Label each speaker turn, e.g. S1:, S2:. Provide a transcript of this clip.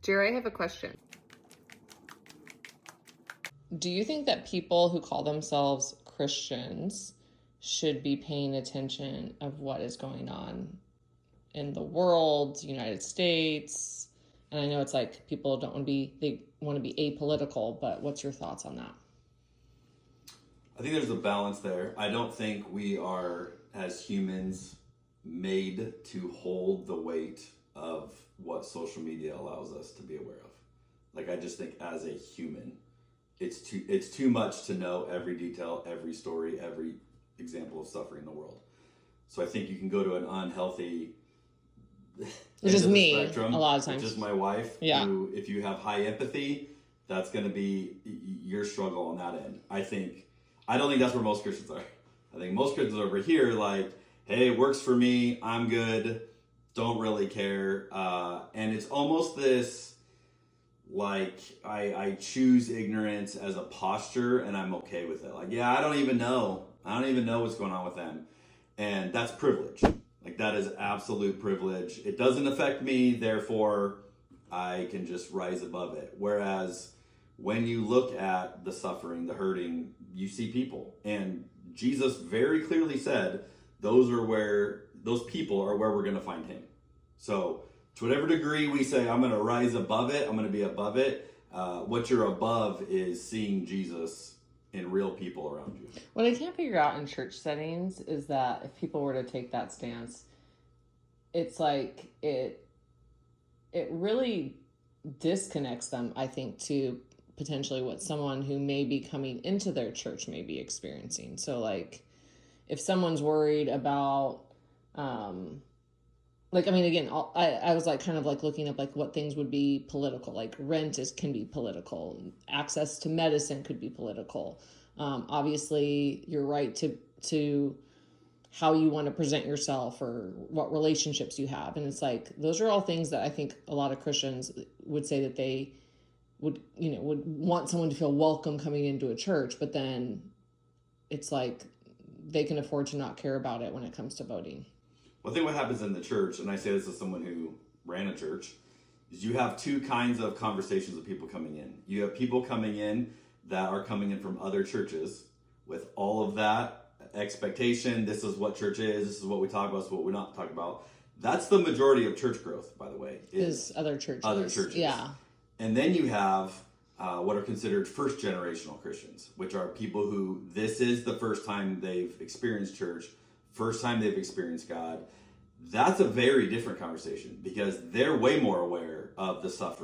S1: Jerry, I have a question.
S2: Do you think that people who call themselves Christians should be paying attention of what is going on in the world, United States? And I know it's like people don't want to be, they want to be apolitical, but what's your thoughts on that?
S3: I think there's a balance there. I don't think we are, as humans, made to hold the weight of what social media allows us to be aware of. Like, I just think as a human, it's too much to know every detail, every story, every example of suffering in the world. So I think you can go to an unhealthy
S2: It's just me
S3: spectrum,
S2: a lot of times.
S3: Which is my wife.
S2: Yeah.
S3: Who, if you have high empathy, that's going to be your struggle on that end. I don't think that's where most Christians are. I think most Christians are over here like, hey, it works for me. I'm good. Don't really care. And it's almost this, like, I choose ignorance as a posture and I'm okay with it. Like, yeah, I don't even know what's going on with them. And that's privilege. Like, that is absolute privilege. It doesn't affect me, therefore I can just rise above it. Whereas when you look at the suffering, the hurting, you see people. And Jesus very clearly said those people are where we're going to find him. So to whatever degree we say, I'm going to rise above it, I'm going to be above it, what you're above is seeing Jesus in real people around you.
S2: What I can't figure out in church settings is that if people were to take that stance, it's like it really disconnects them, I think, to potentially what someone who may be coming into their church may be experiencing. So, like, if someone's worried about, like, I mean, again, I was like kind of like looking up like what things would be political. Like rent can be political. Access to medicine could be political. Obviously, your right to how you want to present yourself or what relationships you have. And it's like, those are all things that I think a lot of Christians would say that they would want someone to feel welcome coming into a church, but then it's like they can afford to not care about it when it comes to voting.
S3: Well, I think what happens in the church, and I say this as someone who ran a church, is you have two kinds of conversations with people coming in. You have people coming in that are coming in from other churches with all of that expectation. This is what church is. This is what we talk about. This is what we're not talking about. That's the majority of church growth, by the way.
S2: Is other churches.
S3: Other churches.
S2: Yeah.
S3: And then you have what are considered first generational Christians, which are people who this is the first time they've experienced church, first time they've experienced God. That's a very different conversation because they're way more aware of the suffering.